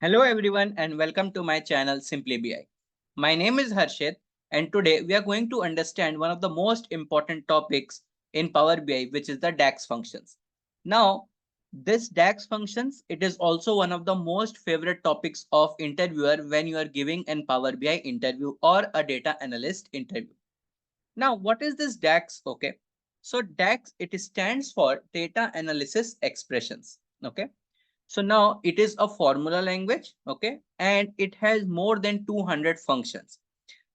Hello everyone and welcome to my channel Simply BI. My name is Harshit and today we are going to understand one of the most important topics in Power BI, which is the DAX functions. Now this DAX functions, it is also one of the most favorite topics of interviewer when you are giving an Power BI interview or a data analyst interview. Now what is this DAX? Okay, so DAX, it stands for data analysis expressions. Okay, so now it is a formula language, okay, and it has more than 200 functions.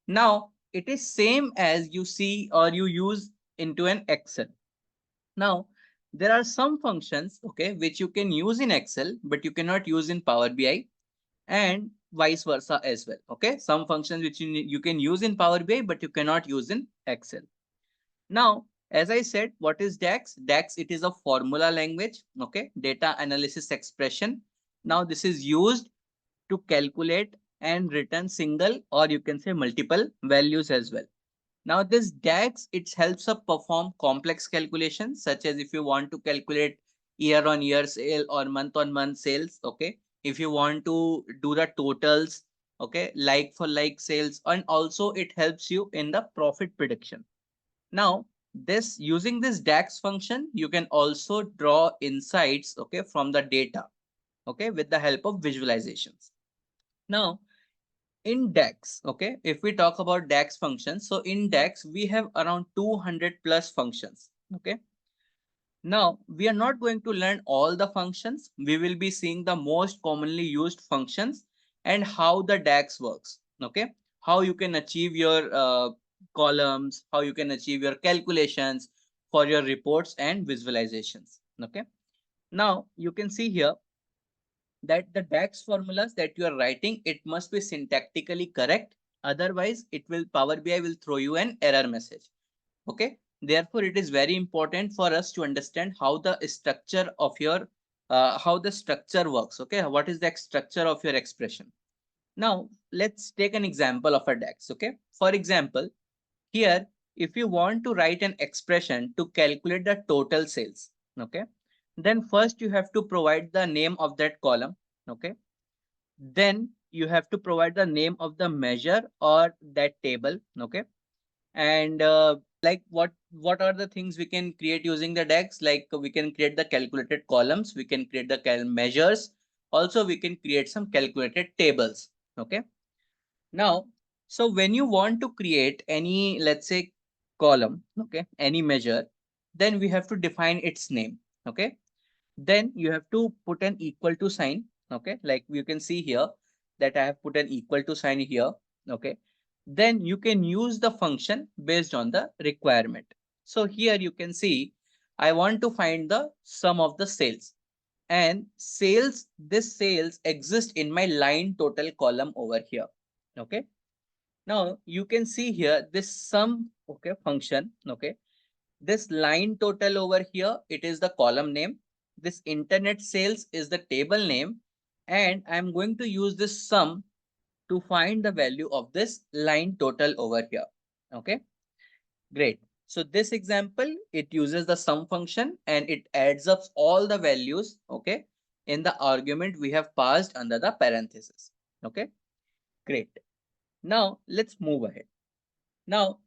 Now it is same as you see or you use into an Excel. Now there are some functions, okay, which you can use in Excel, but you cannot use in Power BI and vice versa as well. Okay, some functions which you can use in Power BI, but you cannot use in Excel. Now, as I said, what is DAX? DAX, it is a formula language, okay, data analysis expression. Now, this is used to calculate and return single or you can say multiple values as well. Now, this DAX, it helps us perform complex calculations, such as if you want to calculate year on year sale or month on month sales, okay. If you want to do the totals, okay, like for like sales, and also it helps you in the profit prediction. Now, this using this DAX function, you can also draw insights, okay, from the data, okay, with the help of visualizations. Now, in DAX, okay, if we talk about DAX functions, so in DAX, we have around 200 plus functions, okay. Now, we are not going to learn all the functions. We will be seeing the most commonly used functions and how the DAX works. Okay. How you can achieve your columns, how you can achieve your calculations for your reports and visualizations. Okay. Now, you can see here that the DAX formulas that you are writing, it must be syntactically correct. Otherwise, Power BI will throw you an error message. Okay, therefore it is very important for us to understand how the structure of your how the structure works. Okay, what is the structure of your expression? Now let's take an example of a DAX. Okay, for example, here if you want to write an expression to calculate the total sales, okay, then first you have to provide the name of that column. Okay, then you have to provide the name of the measure or that table. Okay, and like what are the things we can create using the DAX? Like we can create the calculated columns, we can create the measures, also we can create some calculated tables. Okay, now so when you want to create any, let's say, column, okay, any measure, then we have to define its name. Okay, then you have to put an equal to sign. Okay, like you can see here that I have put an equal to sign here. Okay, then you can use the function based on the requirement. So here you can see I want to find the sum of the sales, and sales, this sales exists in my line total column over here. Okay, now you can see here this sum, okay, function. Okay, this line total over here, it is the column name. This internet sales is the table name. And I'm going to use this sum to find the value of this line total over here. Okay, great. So this example, it uses the sum function and it adds up all the values, okay, in the argument we have passed under the parenthesis. Okay, great. Now let's move ahead. Now,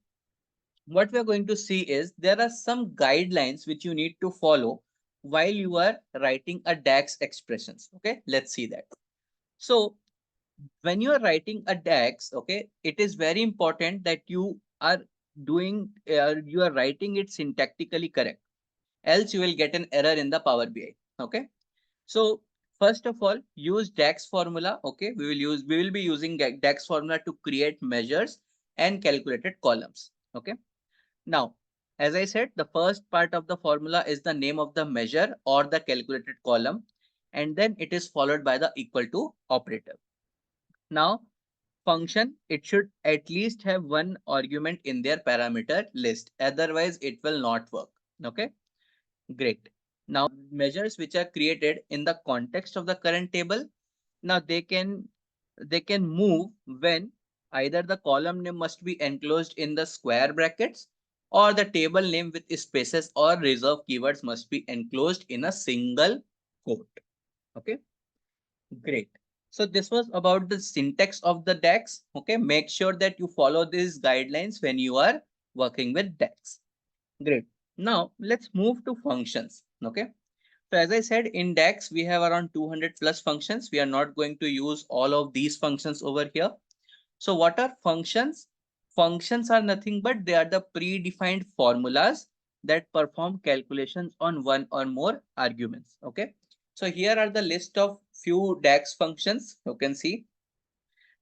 what we're going to see is there are some guidelines which you need to follow while you are writing a DAX expressions. Okay, let's see that. So when you are writing a DAX, okay, it is very important that you are you are writing it syntactically correct. Else you will get an error in the Power BI. Okay. So first of all, use DAX formula. Okay, we will be using DAX formula to create measures and calculated columns. Okay. Now, as I said, the first part of the formula is the name of the measure or the calculated column, and then it is followed by the equal to operator. Now, function, it should at least have one argument in their parameter list. Otherwise, it will not work. Okay, great. Now, measures which are created in the context of the current table, now they can move when either the column name must be enclosed in the square brackets or the table name with spaces or reserve keywords must be enclosed in a single quote. Okay, great. So this was about the syntax of the DAX. Okay, make sure that you follow these guidelines when you are working with DAX. Great. Now let's move to functions. Okay. So as I said, in DAX, we have around 200 plus functions. We are not going to use all of these functions over here. So what are functions? Functions are nothing but they are the predefined formulas that perform calculations on one or more arguments. Okay. So here are the list of few DAX functions. You can see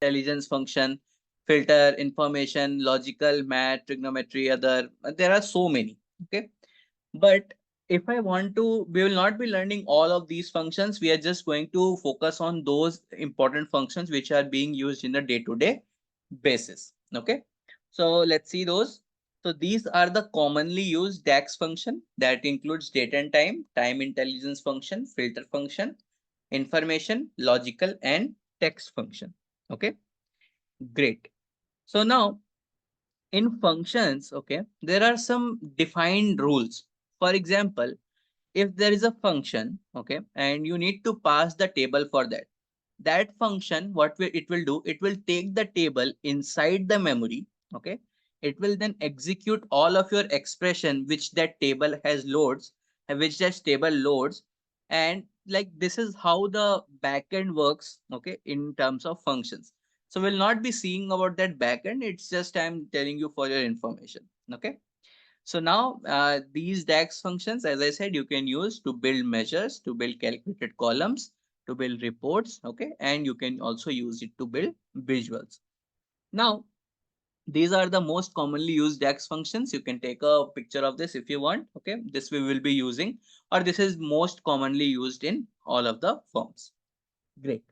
intelligence function, filter, information, logical, math, trigonometry, other. There are so many. Okay. But if I want to, we will not be learning all of these functions. We are just going to focus on those important functions which are being used in a day-to-day basis. Okay. So let's see those. So these are the commonly used DAX function that includes date and time, time intelligence function, filter function, information, logical, and text function. Okay. Great. So now in functions, okay, there are some defined rules. For example, if there is a function, okay, and you need to pass the table for that function, it will do, it will take the table inside the memory, okay, it will then execute all of your expression which that table has loads, which that table loads, and like this is how the backend works, okay, in terms of functions. So we'll not be seeing about that backend. It's just I'm telling you for your information, okay. So now these DAX functions, as I said, you can use to build measures, to build calculated columns, to build reports, okay, and you can also use it to build visuals. Now, these are the most commonly used DAX functions. You can take a picture of this if you want, okay. This we will be using, or this is most commonly used in all of the firms. Great.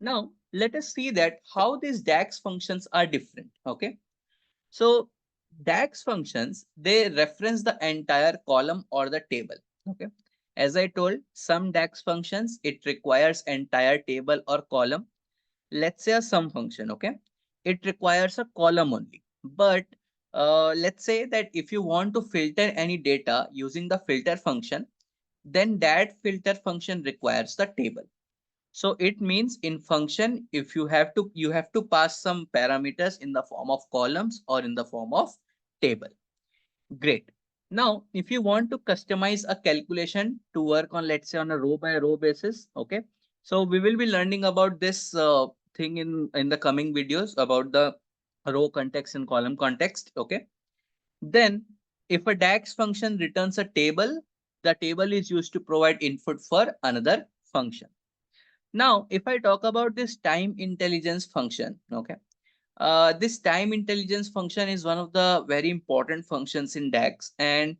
Now, let us see that how these DAX functions are different, okay. So DAX functions, they reference the entire column or the table. Okay. As I told, some DAX functions, it requires entire table or column. Let's say a sum function. Okay. It requires a column only. But let's say that if you want to filter any data using the filter function, then that filter function requires the table. So it means in function, if you have to pass some parameters in the form of columns or in the form of table. Great. Now, if you want to customize a calculation to work on, let's say on a row by row basis, okay. So we will be learning about this thing in the coming videos about the row context and column context, okay. Then if a DAX function returns a table, the table is used to provide input for another function. Now, if I talk about this time intelligence function, okay, this time intelligence function is one of the very important functions in DAX, and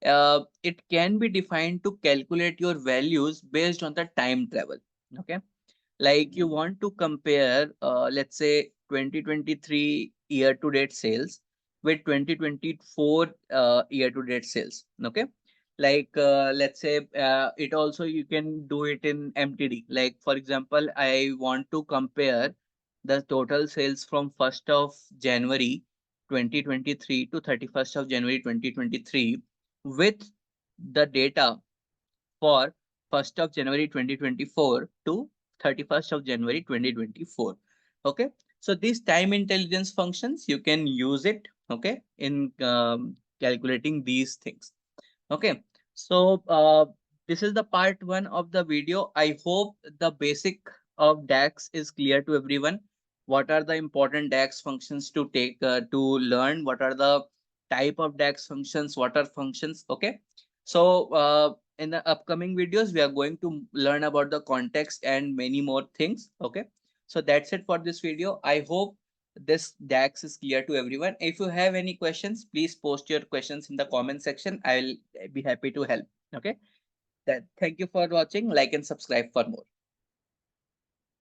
it can be defined to calculate your values based on the time travel. Okay, like you want to compare, let's say 2023 year to date sales with 2024 year to date sales. Okay, like let's say it also you can do it in MTD. Like for example, I want to compare the total sales from 1st of January 2023 to 31st of January 2023 with the data for 1st of January 2024 to 31st of January 2024. Okay. So these time intelligence functions, you can use it, okay, in calculating these things. Okay. So this is the part one of the video. I hope the basic of DAX is clear to everyone. What are the important DAX functions to take to learn? What are the type of DAX functions? What are functions? Okay. So in the upcoming videos, we are going to learn about the context and many more things. Okay. So that's it for this video. I hope this DAX is clear to everyone. If you have any questions, please post your questions in the comment section. I'll be happy to help. Okay. Thank you for watching. Like and subscribe for more.